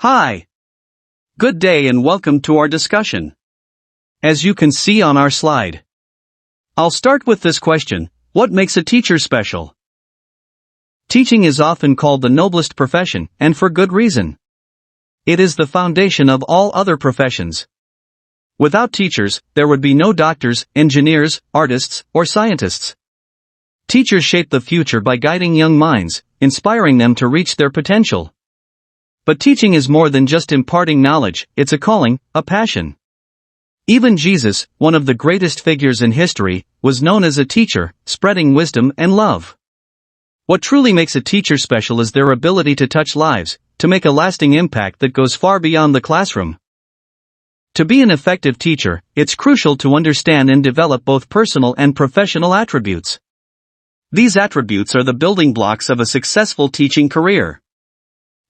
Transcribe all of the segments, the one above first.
Hi. Good day and welcome to our discussion. As you can see on our slide, I'll start with this question: what makes a teacher special? Teaching is often called the noblest profession, and for good reason. It is the foundation of all other professions. Without teachers, there would be no doctors, engineers, artists, or scientists. Teachers shape the future by guiding young minds, inspiring them to reach their potential. But teaching is more than just imparting knowledge, it's a calling, a passion. Even Jesus, one of the greatest figures in history, was known as a teacher, spreading wisdom and love. What truly makes a teacher special is their ability to touch lives, to make a lasting impact that goes far beyond the classroom. To be an effective teacher, it's crucial to understand and develop both personal and professional attributes. These attributes are the building blocks of a successful teaching career.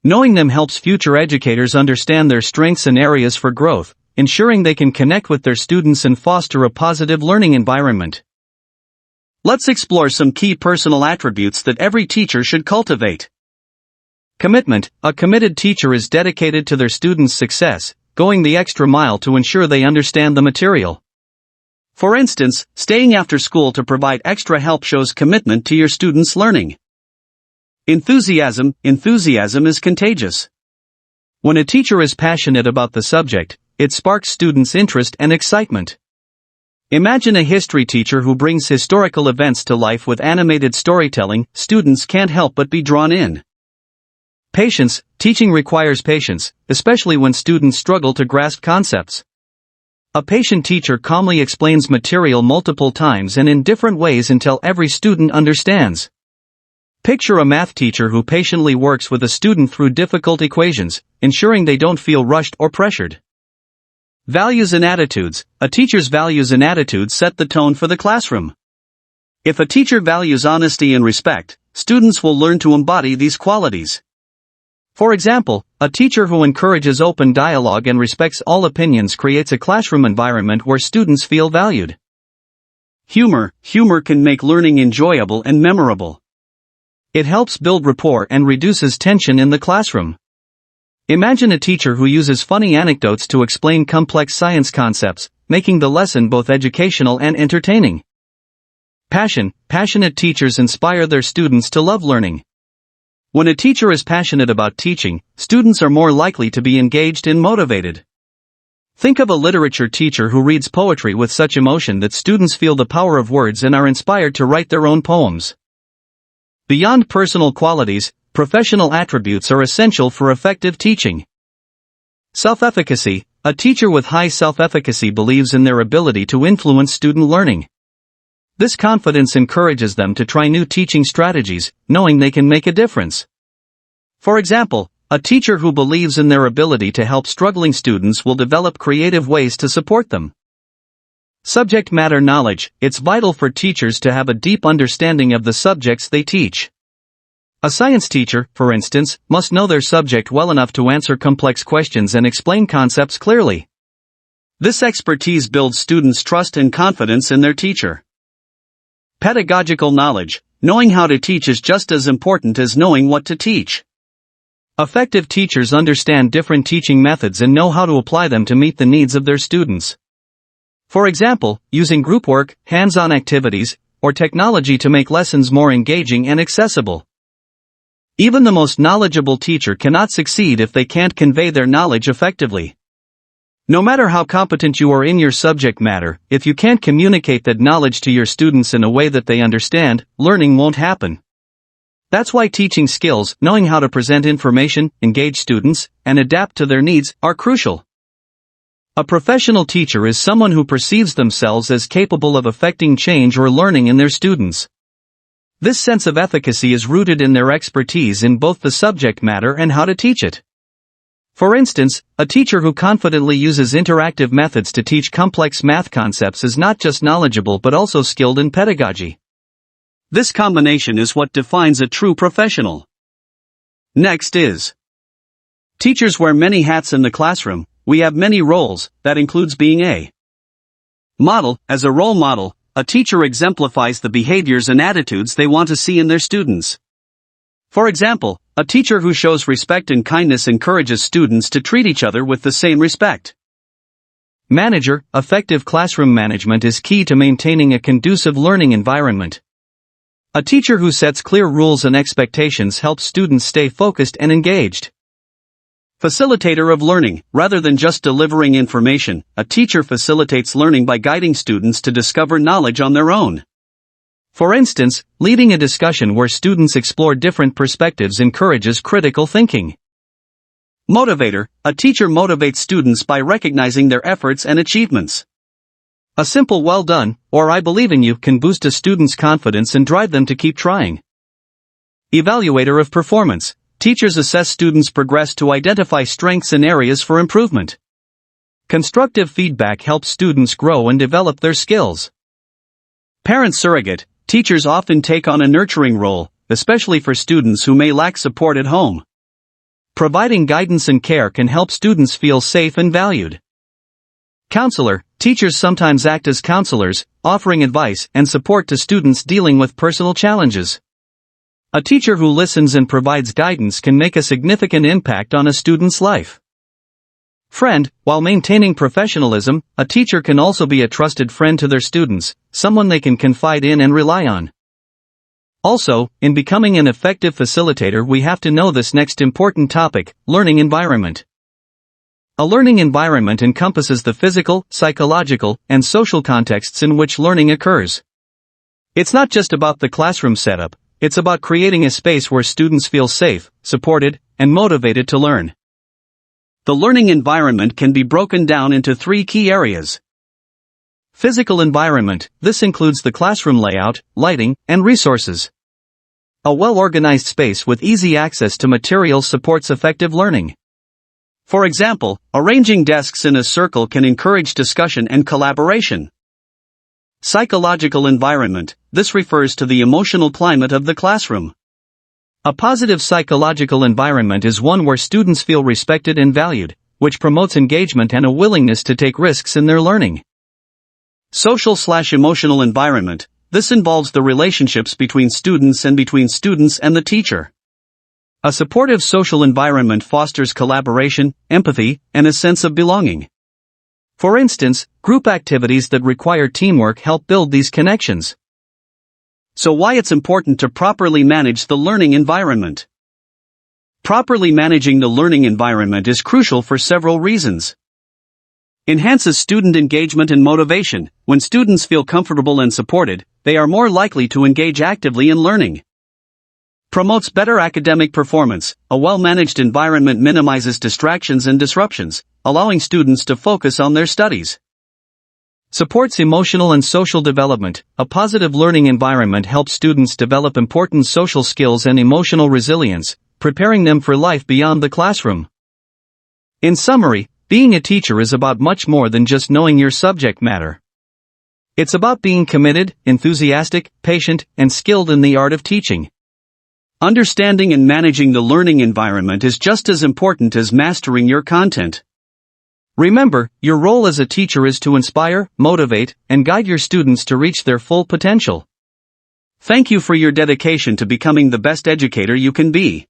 Knowing them helps future educators understand their strengths and areas for growth, ensuring they can connect with their students and foster a positive learning environment. Let's explore some key personal attributes that every teacher should cultivate. Commitment: a committed teacher is dedicated to their students' success, going the extra mile to ensure they understand the material. For instance, staying after school to provide extra help shows commitment to your students' learning. Enthusiasm: enthusiasm is contagious. When a teacher is passionate about the subject, it sparks students' interest and excitement. Imagine a history teacher who brings historical events to life with animated storytelling. Students can't help but be drawn in. Patience: teaching requires patience, especially when students struggle to grasp concepts. A patient teacher calmly explains material multiple times and in different ways until every student understands. Picture a math teacher who patiently works with a student through difficult equations, ensuring they don't feel rushed or pressured. Values and attitudes: a teacher's values and attitudes set the tone for the classroom. If a teacher values honesty and respect, students will learn to embody these qualities. For example, a teacher who encourages open dialogue and respects all opinions creates a classroom environment where students feel valued. Humor: humor can make learning enjoyable and memorable. It helps build rapport and reduces tension in the classroom. Imagine a teacher who uses funny anecdotes to explain complex science concepts, making the lesson both educational and entertaining. Passion: passionate teachers inspire their students to love learning. When a teacher is passionate about teaching, students are more likely to be engaged and motivated. Think of a literature teacher who reads poetry with such emotion that students feel the power of words and are inspired to write their own poems. Beyond personal qualities, professional attributes are essential for effective teaching. Self-efficacy: a teacher with high self-efficacy believes in their ability to influence student learning. This confidence encourages them to try new teaching strategies, knowing they can make a difference. For example, a teacher who believes in their ability to help struggling students will develop creative ways to support them. Subject matter knowledge: it's vital for teachers to have a deep understanding of the subjects they teach. A science teacher, for instance, must know their subject well enough to answer complex questions and explain concepts clearly. This expertise builds students' trust and confidence in their teacher. Pedagogical knowledge: knowing how to teach is just as important as knowing what to teach. Effective teachers understand different teaching methods and know how to apply them to meet the needs of their students. For example, using group work, hands-on activities, or technology to make lessons more engaging and accessible. Even the most knowledgeable teacher cannot succeed if they can't convey their knowledge effectively. No matter how competent you are in your subject matter, if you can't communicate that knowledge to your students in a way that they understand, learning won't happen. That's why teaching skills, knowing how to present information, engage students, and adapt to their needs, are crucial. A professional teacher is someone who perceives themselves as capable of affecting change or learning in their students. This sense of efficacy is rooted in their expertise in both the subject matter and how to teach it. For instance, a teacher who confidently uses interactive methods to teach complex math concepts is not just knowledgeable but also skilled in pedagogy. This combination is what defines a true professional. Next is: teachers wear many hats in the classroom. We have many roles. That includes being a model. As a role model, a teacher exemplifies the behaviors and attitudes they want to see in their students. For example, a teacher who shows respect and kindness encourages students to treat each other with the same respect. Manager, effective classroom management is key to maintaining a conducive learning environment. A teacher who sets clear rules and expectations helps students stay focused and engaged. Facilitator of learning, rather than just delivering information, a teacher facilitates learning by guiding students to discover knowledge on their own. For instance, leading a discussion where students explore different perspectives encourages critical thinking. Motivator, a teacher motivates students by recognizing their efforts and achievements. A simple "well done" or "I believe in you" can boost a student's confidence and drive them to keep trying. Evaluator of performance, teachers assess students' progress to identify strengths and areas for improvement. Constructive feedback helps students grow and develop their skills. Parent surrogate, teachers often take on a nurturing role, especially for students who may lack support at home. Providing guidance and care can help students feel safe and valued. Counselor, teachers sometimes act as counselors, offering advice and support to students dealing with personal challenges. A teacher who listens and provides guidance can make a significant impact on a student's life. Friend, while maintaining professionalism, a teacher can also be a trusted friend to their students, someone they can confide in and rely on. Also, in becoming an effective facilitator, we have to know this next important topic: learning environment. A learning environment encompasses the physical, psychological, and social contexts in which learning occurs. It's not just about the classroom setup, it's about creating a space where students feel safe, supported, and motivated to learn. The learning environment can be broken down into 3 key areas. Physical environment, this includes the classroom layout, lighting, and resources. A well-organized space with easy access to materials supports effective learning. For example, arranging desks in a circle can encourage discussion and collaboration. Psychological environment, this refers to the emotional climate of the classroom. A positive psychological environment is one where students feel respected and valued, which promotes engagement and a willingness to take risks in their learning. Social/emotional environment, this involves the relationships between students and the teacher. A supportive social environment fosters collaboration, empathy, and a sense of belonging. For instance, group activities that require teamwork help build these connections. So why it's important to properly manage the learning environment? Properly managing the learning environment is crucial for several reasons. Enhances student engagement and motivation. When students feel comfortable and supported, they are more likely to engage actively in learning. Promotes better academic performance. A well-managed environment minimizes distractions and disruptions, allowing students to focus on their studies. Supports emotional and social development. A positive learning environment helps students develop important social skills and emotional resilience, preparing them for life beyond the classroom. In summary, being a teacher is about much more than just knowing your subject matter. It's about being committed, enthusiastic, patient, and skilled in the art of teaching. Understanding and managing the learning environment is just as important as mastering your content. Remember, your role as a teacher is to inspire, motivate, and guide your students to reach their full potential. Thank you for your dedication to becoming the best educator you can be.